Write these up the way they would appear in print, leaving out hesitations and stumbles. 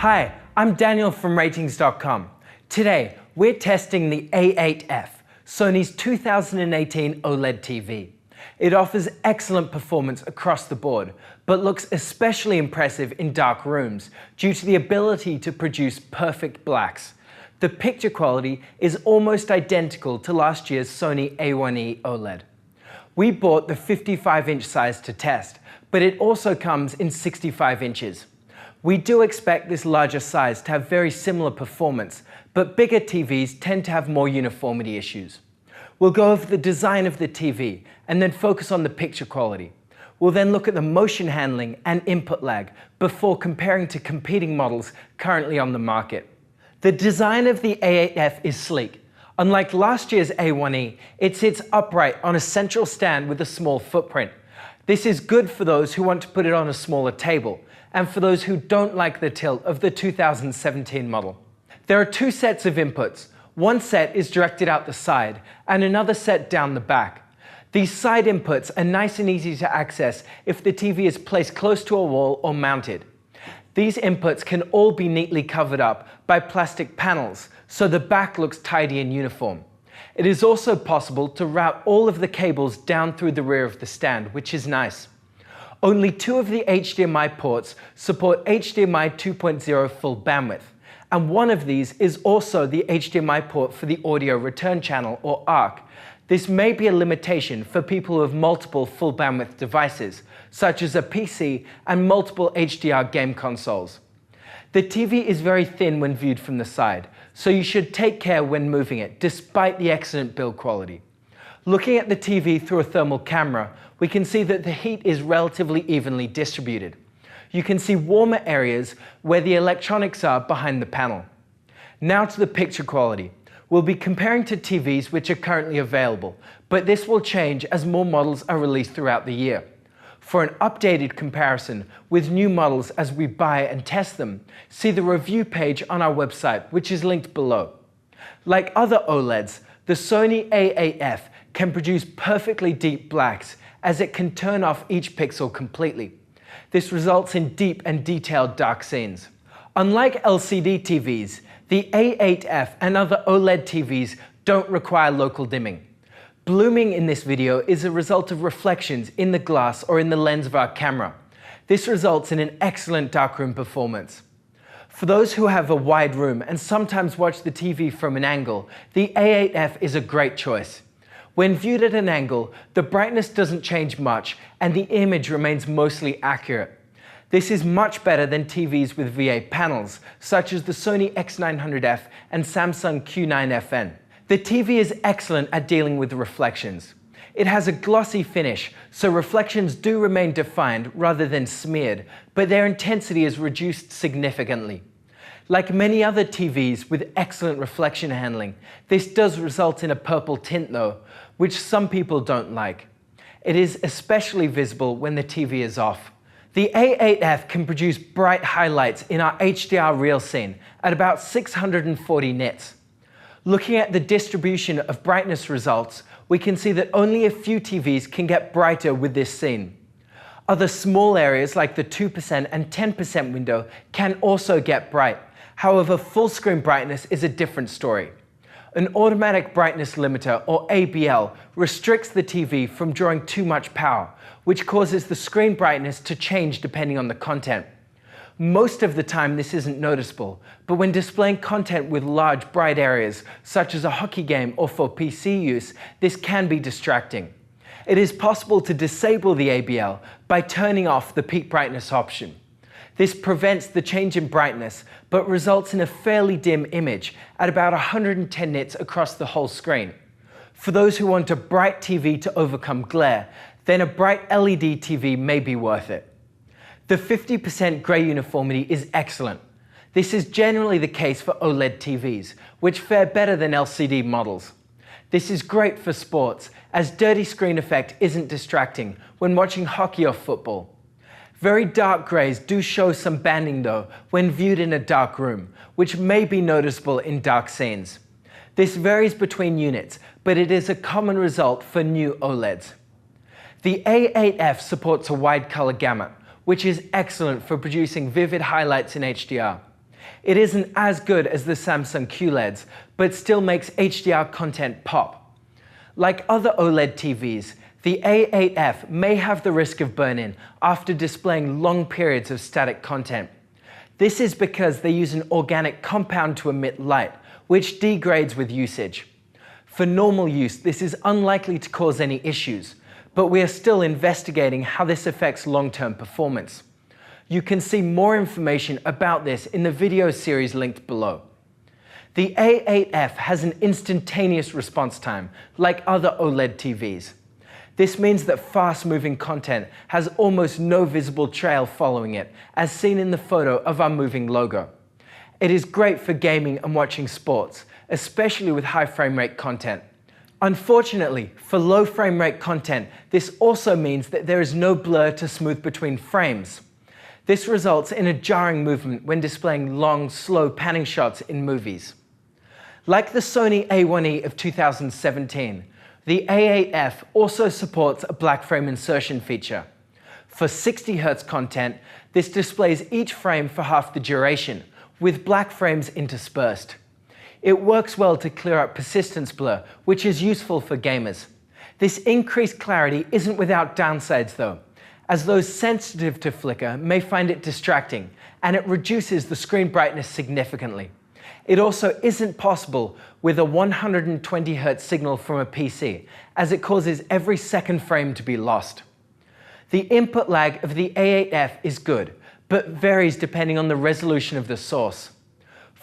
Hi, I'm Daniel from Ratings.com. Today, we're testing the A8F, Sony's 2018 OLED TV. It offers excellent performance across the board, but looks especially impressive in dark rooms due to the ability to produce perfect blacks. The picture quality is almost identical to last year's Sony A1E OLED. We bought the 55-inch size to test, but it also comes in 65 inches. We do expect this larger size to have very similar performance, but bigger TVs tend to have more uniformity issues. We'll go over the design of the TV and then focus on the picture quality. We'll then look at the motion handling and input lag before comparing to competing models currently on the market. The design of the A8F is sleek. Unlike last year's A1E, it sits upright on a central stand with a small footprint. This is good for those who want to put it on a smaller table, and for those who don't like the tilt of the 2017 model. There are two sets of inputs. One set is directed out the side, and another set down the back. These side inputs are nice and easy to access if the TV is placed close to a wall or mounted. These inputs can all be neatly covered up by plastic panels, so the back looks tidy and uniform. It is also possible to route all of the cables down through the rear of the stand, which is nice. Only two of the HDMI ports support HDMI 2.0 full bandwidth, and one of these is also the HDMI port for the audio return channel, or ARC. This may be a limitation for people who have multiple full bandwidth devices, such as a PC and multiple HDR game consoles. The TV is very thin when viewed from the side, so you should take care when moving it, despite the excellent build quality. Looking at the TV through a thermal camera, we can see that the heat is relatively evenly distributed. You can see warmer areas where the electronics are behind the panel. Now to the picture quality. We'll be comparing to TVs which are currently available, but this will change as more models are released throughout the year. For an updated comparison with new models as we buy and test them, see the review page on our website, which is linked below. Like other OLEDs, the Sony A8F can produce perfectly deep blacks, as it can turn off each pixel completely. This results in deep and detailed dark scenes. Unlike LCD TVs, the A8F and other OLED TVs don't require local dimming. Blooming in this video is a result of reflections in the glass or in the lens of our camera. This results in an excellent darkroom performance. For those who have a wide room and sometimes watch the TV from an angle, the A8F is a great choice. When viewed at an angle, the brightness doesn't change much and the image remains mostly accurate. This is much better than TVs with VA panels, such as the Sony X900F and Samsung Q9FN. The TV is excellent at dealing with reflections. It has a glossy finish, so reflections do remain defined rather than smeared, but their intensity is reduced significantly. Like many other TVs with excellent reflection handling, this does result in a purple tint though, which some people don't like. It is especially visible when the TV is off. The A8F can produce bright highlights in our HDR reel scene at about 640 nits. Looking at the distribution of brightness results, we can see that only a few TVs can get brighter with this scene. Other small areas like the 2% and 10% window can also get bright. However, full screen brightness is a different story. An automatic brightness limiter, or ABL, restricts the TV from drawing too much power, which causes the screen brightness to change depending on the content. Most of the time this isn't noticeable, but when displaying content with large bright areas, such as a hockey game or for PC use, this can be distracting. It is possible to disable the ABL by turning off the peak brightness option. This prevents the change in brightness, but results in a fairly dim image at about 110 nits across the whole screen. For those who want a bright TV to overcome glare, then a bright LED TV may be worth it. The 50% gray uniformity is excellent. This is generally the case for OLED TVs, which fare better than LCD models. This is great for sports, as dirty screen effect isn't distracting when watching hockey or football. Very dark grays do show some banding though when viewed in a dark room, which may be noticeable in dark scenes. This varies between units, but it is a common result for new OLEDs. The A8F supports a wide color gamut, which is excellent for producing vivid highlights in HDR. It isn't as good as the Samsung QLEDs, but still makes HDR content pop. Like other OLED TVs, the A8F may have the risk of burn-in after displaying long periods of static content. This is because they use an organic compound to emit light, which degrades with usage. For normal use, this is unlikely to cause any issues, but we are still investigating how this affects long-term performance. You can see more information about this in the video series linked below. The A8F has an instantaneous response time, like other OLED TVs. This means that fast-moving content has almost no visible trail following it, as seen in the photo of our moving logo. It is great for gaming and watching sports, especially with high frame rate content. Unfortunately, for low frame rate content, this also means that there is no blur to smooth between frames. This results in a jarring movement when displaying long, slow panning shots in movies. Like the Sony A1E of 2017, the A8F also supports a black frame insertion feature. For 60 Hz content, this displays each frame for half the duration, with black frames interspersed. It works well to clear up persistence blur, which is useful for gamers. This increased clarity isn't without downsides though, as those sensitive to flicker may find it distracting, and it reduces the screen brightness significantly. It also isn't possible with a 120 Hz signal from a PC, as it causes every second frame to be lost. The input lag of the A8F is good, but varies depending on the resolution of the source.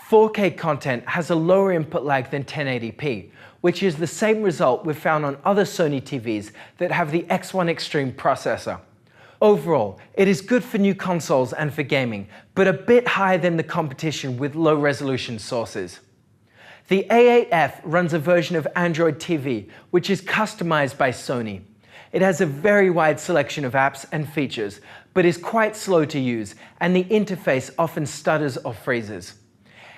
4K content has a lower input lag than 1080p, which is the same result we've found on other Sony TVs that have the X1 Extreme processor. Overall, it is good for new consoles and for gaming, but a bit higher than the competition with low-resolution sources. The A8F runs a version of Android TV, which is customized by Sony. It has a very wide selection of apps and features, but is quite slow to use, and the interface often stutters or freezes.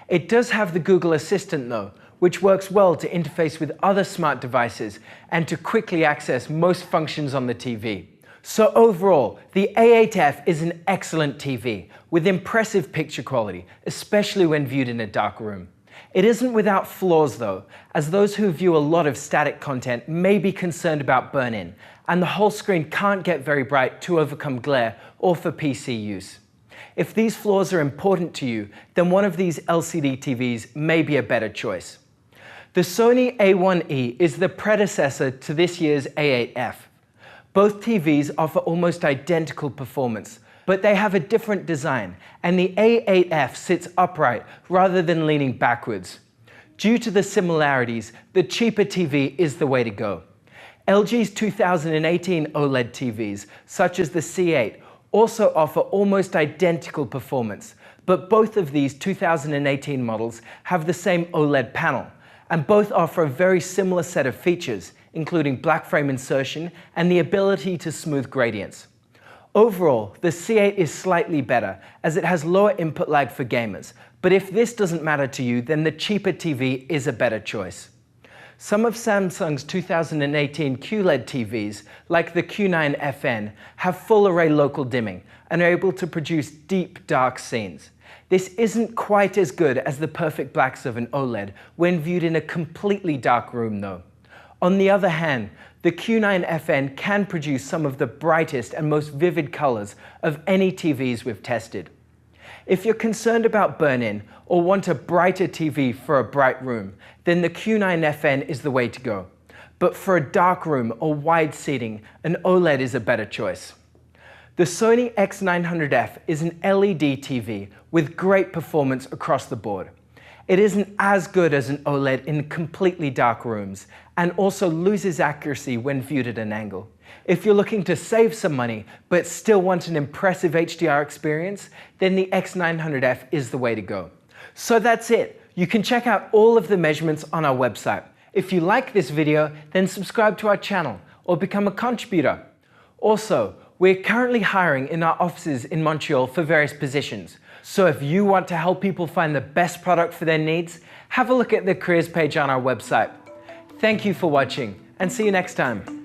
It does have the Google Assistant though, which works well to interface with other smart devices and to quickly access most functions on the TV. So overall, the A8F is an excellent TV with impressive picture quality, especially when viewed in a dark room. It isn't without flaws though, as those who view a lot of static content may be concerned about burn-in, and the whole screen can't get very bright to overcome glare or for PC use. If these flaws are important to you, then one of these LCD TVs may be a better choice. The Sony A1E is the predecessor to this year's A8F. Both TVs offer almost identical performance, but they have a different design, and the A8F sits upright rather than leaning backwards. Due to the similarities, the cheaper TV is the way to go. LG's 2018 OLED TVs, such as the C8, also offer almost identical performance, but both of these 2018 models have the same OLED panel, and both offer a very similar set of features, including black frame insertion and the ability to smooth gradients. Overall, the C8 is slightly better, as it has lower input lag for gamers, but if this doesn't matter to you, then the cheaper TV is a better choice. Some of Samsung's 2018 QLED TVs, like the Q9FN, have full array local dimming and are able to produce deep, dark scenes. This isn't quite as good as the perfect blacks of an OLED when viewed in a completely dark room though. On the other hand, the Q9FN can produce some of the brightest and most vivid colors of any TVs we've tested. If you're concerned about burn-in or want a brighter TV for a bright room, then the Q9FN is the way to go. But for a dark room or wide seating, an OLED is a better choice. The Sony X900F is an LED TV with great performance across the board. It isn't as good as an OLED in completely dark rooms, and also loses accuracy when viewed at an angle. If you're looking to save some money, but still want an impressive HDR experience, then the X900F is the way to go. So that's it. You can check out all of the measurements on our website. If you like this video, then subscribe to our channel or become a contributor. Also, we're currently hiring in our offices in Montreal for various positions. So if you want to help people find the best product for their needs, have a look at the careers page on our website. Thank you for watching, and see you next time.